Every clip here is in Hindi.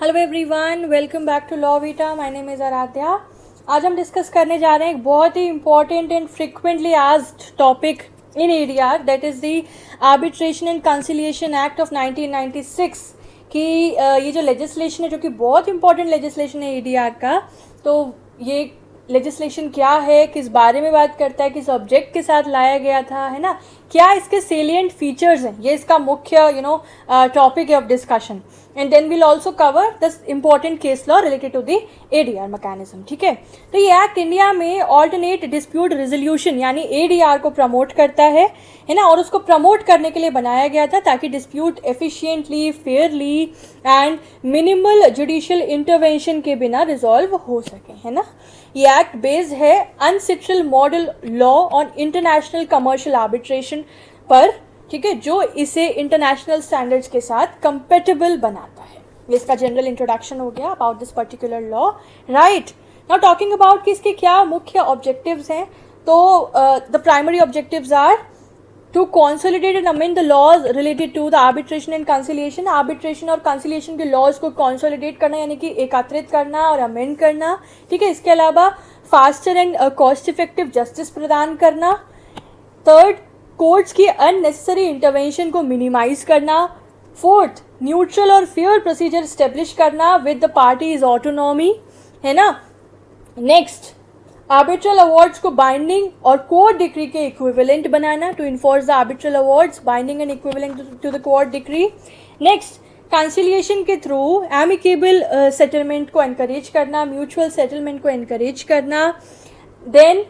Hello everyone, welcome back to law Vita. My name is Aradhya. आज हम डिस्कस करने जा रहे हैं एक बहुत ही important and frequently asked topic in ADR, that is the arbitration and conciliation act of 1996 कि ये जो लेजिस्लेशन है, जो कि बहुत इंपॉर्टेंट लेजिस्लेशन है एडीआर का, तो ये लेजिस्लेशन क्या है, किस बारे में बात करता है, किस ऑब्जेक्ट के साथ लाया गया था, है ना, क्या इसके सेलिएंट फीचर्स हैं, ये इसका मुख्य टॉपिक है of discussion. And then will also cover the important case law related to the ADR mechanism. ठीक है, तो ये एक्ट इंडिया में ऑल्टरनेट डिस्प्यूट रेजोल्यूशन यानी एडीआर को प्रमोट करता है ना, और उसको प्रमोट करने के लिए बनाया गया था ताकि dispute efficiently, Fairlie and minimal judicial intervention के बिना रिजॉल्व हो सके, है ना। ये एक्ट बेस्ड है UNCITRAL model law on international commercial arbitration पर, ठीक है, जो इसे इंटरनेशनल स्टैंडर्ड्स के साथ कंपेटेबल बनाता है। ये इसका जनरल इंट्रोडक्शन हो गया about this particular law, right. Now talking about कि इसके क्या मुख्य ऑब्जेक्टिव्स हैं, तो the primary objectives are to consolidate and amend the laws related to the arbitration and conciliation. Arbitration और कंसिलिएशन के लॉज को कॉन्सोलिडेट करना यानी कि एकत्रित करना और अमेंड करना, ठीक है। इसके अलावा faster and cost effective justice प्रदान करना। थर्ड, कोर्ट्स की अननेसेसरी इंटरवेंशन को मिनिमाइज करना। फोर्थ, न्यूट्रल और फेयर प्रोसीजर स्टेब्लिश करना विद द पार्टीज ऑटोनॉमी, है ना। नेक्स्ट, आर्बिट्रल अवार्ड्स को बाइंडिंग और कोर्ट डिक्री के इक्विवेलेंट बनाना, to enforce the arbitral awards binding and equivalent to the court decree. Next, conciliation के थ्रू एमिकेबल सेटलमेंट को एनकरेज करना, म्यूचुअल सेटलमेंट को एनकरेज करना। देन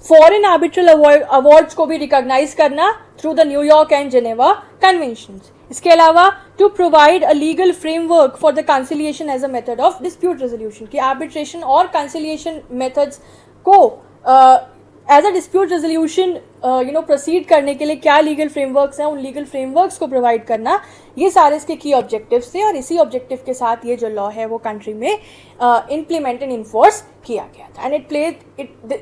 फॉरेन आर्बिट्रल अवार्ड्स को भी रिकॉग्नाइज करना through the New York and Geneva conventions. इसके अलावा to provide a legal framework for the conciliation as a method of dispute resolution, कि आर्बिट्रेशन और कंसिलिएशन मेथड्स को as a dispute resolution proceed करने के लिए क्या लीगल फ्रेमवर्क्स हैं, उन लीगल फ्रेमवर्क्स को प्रोवाइड करना, ये सारे इसके की ऑब्जेक्टिव्स थे। और इसी ऑब्जेक्टिव के साथ ये जो लॉ है वो कंट्री में इम्प्लीमेंट एंड इन्फोर्स किया गया था। And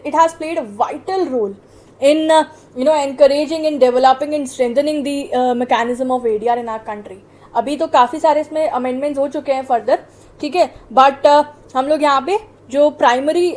it has played a vital role in encouraging and developing and strengthening the mechanism of ADR in our country. अभी तो काफ़ी सारे इसमें अमेंडमेंट्स हो चुके हैं फर्दर, ठीक है, बट हम लोग यहाँ पे जो प्राइमरी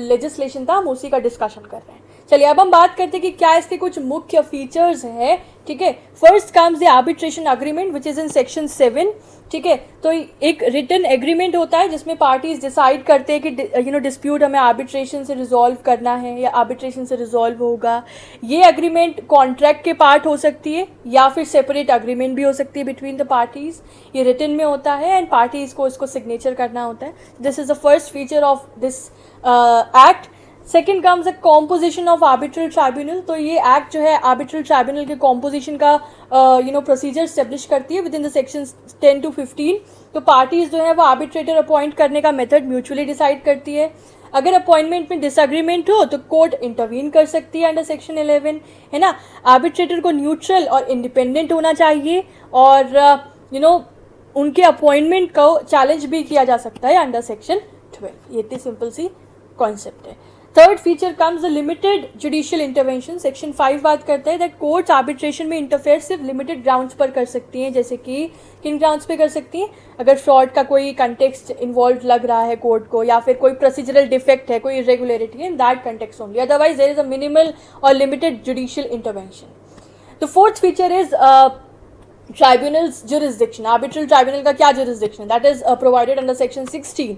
लेजिस्लेशन था हम उसी का डिस्कशन कर रहे हैं। चलिए अब हम बात करते हैं कि क्या इसके कुछ मुख्य फीचर्स हैं, ठीक है। First comes the arbitration agreement which is in section 7, ठीक है। तो एक रिटन एग्रीमेंट होता है जिसमें पार्टीज डिसाइड करते हैं कि डिस्प्यूट हमें आर्बिट्रेशन से रिजॉल्व करना है या आर्बिट्रेशन से रिजॉल्व होगा। ये एग्रीमेंट कॉन्ट्रैक्ट के पार्ट हो सकती है या फिर सेपरेट एग्रीमेंट भी हो सकती है बिटवीन द पार्टीज। ये रिटन में होता है एंड पार्टीज को इसको सिग्नेचर करना होता है। This is the first feature of this act. Second comes the composition of arbitral tribunal. तो ये एक्ट जो है आर्बिट्रल ट्राइब्यूनल के कॉम्पोजिशन का प्रोसीजर स्टेब्लिश करती है with in the section 10 to 15। तो पार्टीज जो है वो आर्बिट्रेटर अपॉइंट करने का मेथड म्यूचुअली डिसाइड करती है। अगर अपॉइंटमेंट में डिसएग्रीमेंट हो तो कोर्ट इंटरवीन कर सकती है अंडर सेक्शन 11, है ना। आर्बिट्रेटर को न्यूट्रल और इंडिपेंडेंट होना चाहिए और उनके अपॉइंटमेंट को चैलेंज भी किया जा सकता है अंडर सेक्शन 12। ये इतनी सिंपल सी कॉन्सेप्ट है। Third feature comes the limited judicial intervention. Section 5 बात करता है दैट कोर्ट्स आर्बिट्रेशन में इंटरफेयर सिर्फ लिमिटेड ग्राउंड्स पर कर सकती हैं, जैसे कि किन ग्राउंड्स पे कर सकती हैं, अगर फ्रॉड का कोई कंटेक्स्ट इन्वॉल्व लग रहा है कोर्ट को, या फिर कोई प्रोसीजरल डिफेक्ट है, कोई इरेगुलरिटी है, in that context only, otherwise there is a minimal और limited judicial intervention. The fourth feature is tribunal's jurisdiction. Arbitral tribunal का क्या jurisdiction, that is provided under section 16।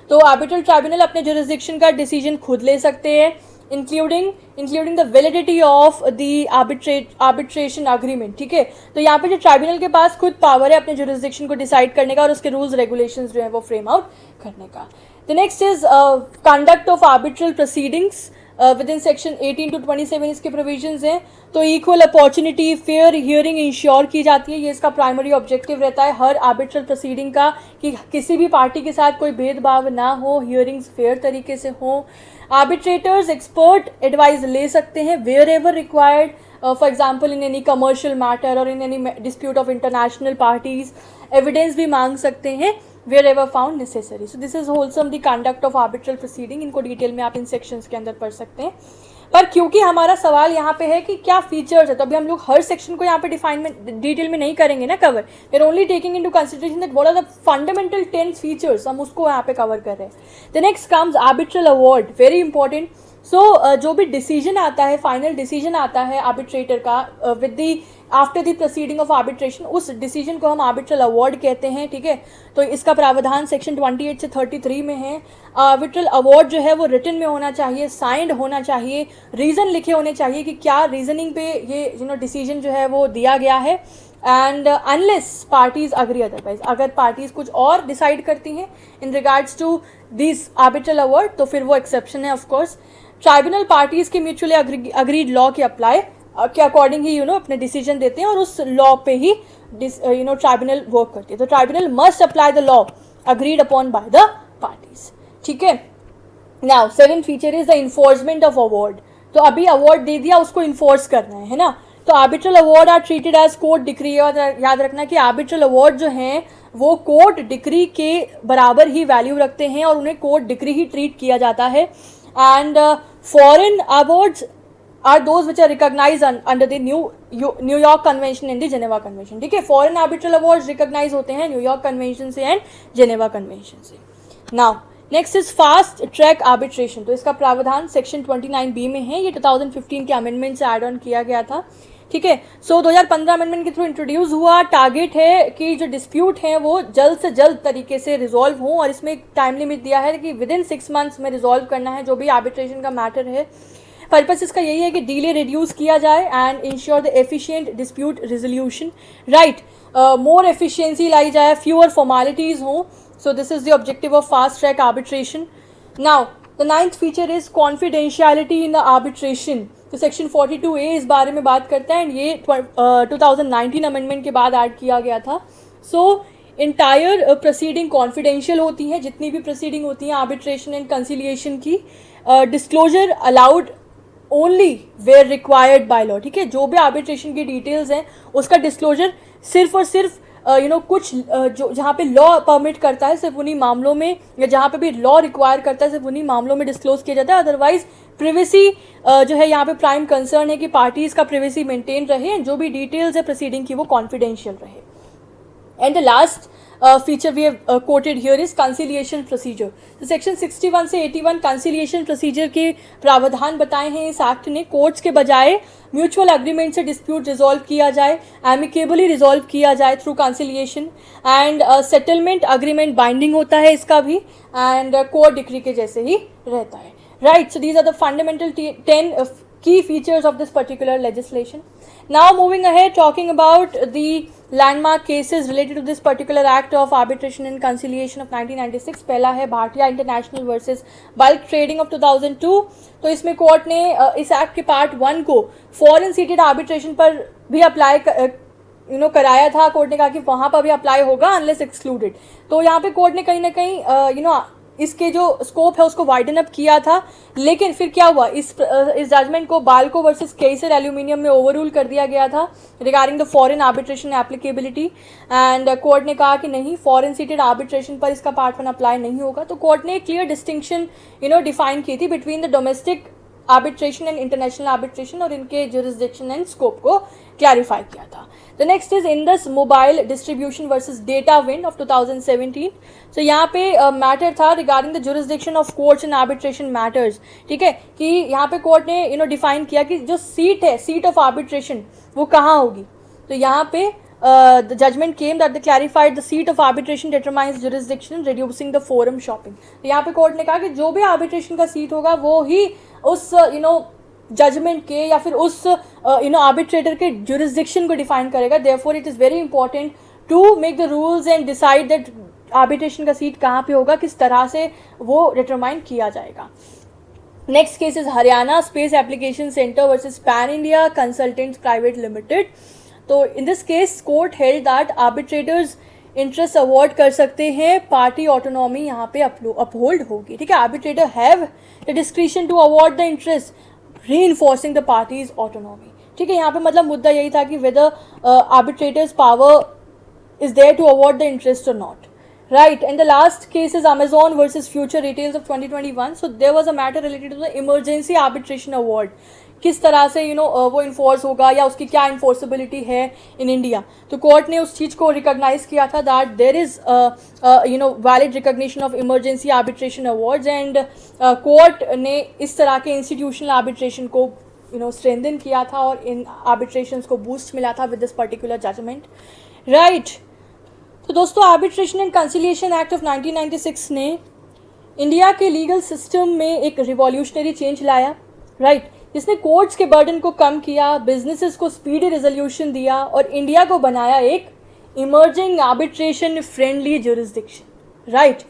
तो आर्बिट्रल ट्राइब्यूनल अपने जुरिस्डिक्शन का डिसीजन खुद ले सकते हैं, including the validity of the arbitration agreement, ठीक है। तो यहाँ पे जो ट्राइब्यूनल के पास खुद पावर है अपने जुरिस्डिक्शन को डिसाइड करने का और उसके रूल्स रेगुलेशंस जो है वो फ्रेम आउट करने का। The next is conduct of arbitral proceedings with in section 18 to 27 इसके प्रोविजंस हैं। तो equal opportunity, fair hearing ensure की जाती है। ये इसका प्राइमरी ऑब्जेक्टिव रहता है हर आर्बिट्रल प्रोसीडिंग का, कि किसी भी पार्टी के साथ कोई भेदभाव ना हो, हियरिंग्स फेयर तरीके से हो। आर्बिट्रेटर्स एक्सपर्ट एडवाइस ले सकते हैं wherever required, for example in any commercial matter और in any dispute of international parties. Evidence भी मांग सकते हैं wherever found necessary. So this is wholesome the conduct of arbitral proceeding. इनको डिटेल में आप इन सेक्शंस के अंदर पढ़ सकते हैं। पर क्योंकि हमारा सवाल यहाँ पे है कि क्या फीचर्स है, तो अभी हम लोग हर सेक्शन को यहाँ पे डिफाइन में डिटेल में नहीं करेंगे ना cover. We are only taking into consideration that what are the fundamental 10 features, हम उसको यहाँ पे कवर कर रहे हैं. The next comes arbitral award, very important. So जो भी डिसीजन आता है, फाइनल डिसीजन आता है आर्बिट्रेटर का with the after the proceeding of arbitration, उस डिसीजन को हम आर्बिट्रल अवार्ड कहते हैं. ठीक है, तो इसका प्रावधान सेक्शन 28 से 33 में है. आर्बिट्रल अवार्ड जो है वो रिटन में होना चाहिए, साइंड होना चाहिए, रीज़न लिखे होने चाहिए कि क्या रीजनिंग पे ये डिसीजन जो है वो दिया गया है. And unless parties agree otherwise, अगर पार्टीज कुछ और डिसाइड करती हैं in regards to this arbitral award तो फिर वो एक्सेप्शन है. ऑफकोर्स ट्राइब्यूनल पार्टीज के म्यूचुअली अग्रीड लॉ के अप्लाई के अकॉर्डिंग ही अपने डिसीजन देते हैं और उस लॉ पे ही ट्राइब्यूनल वर्क करती है. तो tribunal must apply the law agreed upon by the parties. ठीक है, now second feature is the enforcement of award. तो अभी अवार्ड दे दिया, उसको इन्फोर्स करना है ना. तो arbitral award are treated as court decree. याद रखना कि आर्बिट्रल अवार्ड जो हैं वो कोर्ट डिक्री के बराबर ही वैल्यू रखते हैं और उन्हें कोर्ट डिक्री ही ट्रीट किया जाता है. And foreign awards are those which are recognized under the New York Convention and the Geneva Convention. ठीक है, फॉरेन आर्बिट्रल अवार्ड्स रिकॉग्नाइज होते हैं न्यूयॉर्क कन्वेंशन से एंड जेनेवा कन्वेंशन से. Now next is fast track arbitration. तो इसका प्रावधान सेक्शन 29B में है. ये 2015 के अमेंडमेंट से एड ऑन किया गया था. ठीक है, सो 2015 अमेंडमेंट के थ्रू इंट्रोड्यूस हुआ. टारगेट है कि जो डिस्प्यूट हैं वो जल्द से जल्द तरीके से रिजॉल्व हों और इसमें एक टाइम लिमिट दिया है कि विद इन 6 months में रिजॉल्व करना है जो भी आर्बिट्रेशन का मैटर है. पर्पस इसका यही है कि डिले रिड्यूस किया जाए and ensure the efficient dispute resolution. Right, more efficiency लाई जाए, फ्यूअर फॉर्मेलिटीज हों. So this is the objective of fast track arbitration. Now the 9th feature is confidentiality in the arbitration. तो सेक्शन 42A इस बारे में बात करता है एंड ये 2019 अमेंडमेंट के बाद ऐड किया गया था. सो इंटायर प्रोसीडिंग कॉन्फिडेंशियल होती हैं, जितनी भी प्रोसीडिंग होती हैं आर्बिट्रेशन एंड कंसिलिएशन की. Disclosure allowed only where required by law. ठीक है, जो भी आर्बिट्रेशन की डिटेल्स हैं उसका डिस्क्लोजर सिर्फ और सिर्फ कुछ जो जहाँ पे लॉ परमिट करता है सिर्फ उन्हीं मामलों में, या जहाँ पे भी लॉ रिक्वायर करता है सिर्फ उन्हीं मामलों में डिस्क्लोज किया जाता है. अदरवाइज प्रिवेसी जो है यहाँ पे प्राइम कंसर्न है कि पार्टीज का प्रिवेसी मेंटेन रहे एंड जो भी डिटेल्स है प्रोसीडिंग की वो कॉन्फिडेंशियल रहे. And the last feature we have quoted here is conciliation procedure. तो सेक्शन 61 से 81 conciliation procedure के प्रावधान बताए हैं इस एक्ट ने. कोर्ट्स के बजाय म्यूचुअल अग्रीमेंट से डिस्प्यूट रिजॉल्व किया जाए, एमिकेबली रिजॉल्व किया जाए through conciliation. And settlement agreement binding होता है इसका भी एंड कोर्ट डिक्री के जैसे ही रहता है. Right, so these are the fundamental 10 key features of this particular legislation. Now moving ahead, talking about the landmark cases related to this particular act of arbitration and conciliation of 1996. पहला है Bhatia international versus bulk trading of 2002. तो इसमें कोर्ट ने इस एक्ट के पार्ट 1 को फॉरेन सीटेड आर्बिट्रेशन पर भी अप्लाई कराया था. कोर्ट ने कहा कि वहाँ पर भी अप्लाई होगा अनलेस एक्सक्लूडेड. तो यहाँ पे कोर्ट ने कहीं ना कहीं इसके जो स्कोप है उसको वाइडन अप किया था. लेकिन फिर क्या हुआ, इस जजमेंट को बाल्को वर्सेस केसर एल्यूमिनियम में ओवररूल कर दिया गया था regarding the foreign arbitration applicability. And court ने कहा कि नहीं, फॉरेन सीटेड आर्बिट्रेशन पर इसका पार्ट 1 अप्लाई नहीं होगा. तो कोर्ट ने क्लियर डिस्टिंक्शन डिफाइन की थी between the domestic arbitration and international arbitration और इनके जुरिस्डिक्शन एंड स्कोप को क्लैरिफाई किया था. The next is Indus mobile distribution versus data wind of 2017. सो यहाँ पे मैटर था regarding the jurisdiction of courts and arbitration matters. ठीक है, कि यहाँ पे कोर्ट ने डिफाइन किया कि जो सीट है, सीट ऑफ आर्बिट्रेशन वो कहाँ होगी. तो यहाँ पे the judgment came that they clarified the seat of arbitration determines jurisdiction, reducing the forum shopping. तो यहाँ पे कोर्ट ने कहा कि जो भी आर्बिट्रेशन का सीट होगा वो ही उस जजमेंट के या फिर उस आर्बिट्रेटर के जुरिस्डिक्शन को डिफाइन करेगा. Therefore it is very important to make the rules and decide that arbitration का सीट कहाँ पे होगा, किस तरह से वो डिटरमाइन किया जाएगा. Next case is Haryana space application centre versus pan India consultants private limited. तो in this case court held that arbitrators interest award कर सकते हैं, पार्टी ऑटोनॉमी यहाँ पे अपहोल्ड होगी. ठीक है, arbitrator have the discretion to award the interest reinforcing the parties autonomy. ठीक है, यहाँ पे मतलब मुद्दा यही था कि whether arbitrators power is there to award the interest और not. Right, and the last case is Amazon versus Future Retails of 2021. So there was a matter related to the emergency arbitration award. किस तरह से वो इन्फोर्स होगा या उसकी क्या इन्फोर्सेबिलिटी है इन इंडिया. तो कोर्ट ने उस चीज़ को रिकॉग्नाइज किया था that there is valid recognition of emergency arbitration awards and court ने इस तरह के इंस्टीट्यूशनल आर्बिट्रेशन को स्ट्रेंथन किया था और इन आर्बिट्रेशंस को बूस्ट मिला था with this particular judgement. Right. तो दोस्तों arbitration and conciliation act of 1996 ने इंडिया के लीगल सिस्टम में एक रिवॉल्यूशनरी चेंज लाया. राइट. जिसने कोर्ट्स के बर्डन को कम किया, बिजनेसेस को स्पीडी रेजोल्यूशन दिया और इंडिया को बनाया एक emerging arbitration friendly jurisdiction. Right.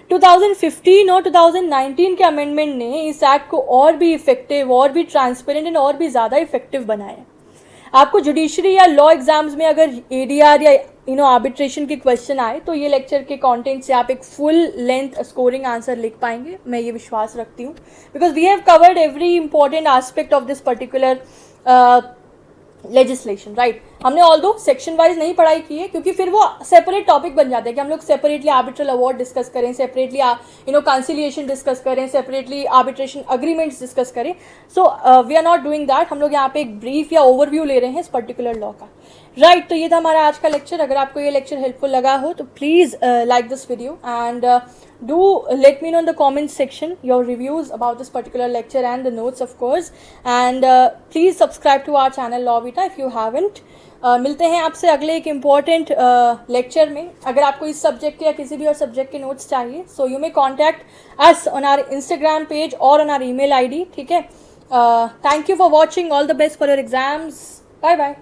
2015 और 2019 के अमेंडमेंट ने इस एक्ट को और भी इफेक्टिव और भी ट्रांसपेरेंट एंड और भी ज़्यादा इफेक्टिव बनाया. आपको जुडिशरी या लॉ एग्जाम्स में अगर एडीआर या आर्बिट्रेशन के क्वेश्चन आए तो ये लेक्चर के कंटेंट से आप एक फुल लेंथ स्कोरिंग आंसर लिख पाएंगे, मैं ये विश्वास रखती हूँ, because we have covered every important aspect of this particular legislation. Right. हमने ऑल दो सेक्शन वाइज नहीं पढ़ाई की है क्योंकि फिर वो सेपरेट टॉपिक बन जाते हैं कि हम लोग सेपरेटली आर्बिट्रल अवार्ड डिस्कस करें, सेपरेटली कंसिलिएशन डिस्कस करें, सेपरेटली आर्बिट्रेशन अग्रीमेंट्स डिस्कस करें. So we are not doing that. हम लोग यहाँ पे एक ब्रीफ या ओवरव्यू ले रहे हैं इस पर्टिकुलर लॉ का. राइट. तो ये था हमारा आज का लेक्चर. अगर आपको ये लेक्चर हेल्पफुल लगा हो तो please like this video and do let me know in the comment section your reviews about this particular lecture and the notes of course, and please subscribe to our channel Law Vita if you haven't. मिलते हैं आपसे अगले एक इम्पॉर्टेंट लेक्चर में. अगर आपको इस सब्जेक्ट के या किसी भी और सब्जेक्ट के नोट्स चाहिए so you may contact us on our Instagram page और ऑन आवर email ID. ठीक है. Thank you for watching. All the best for your exams. Bye bye.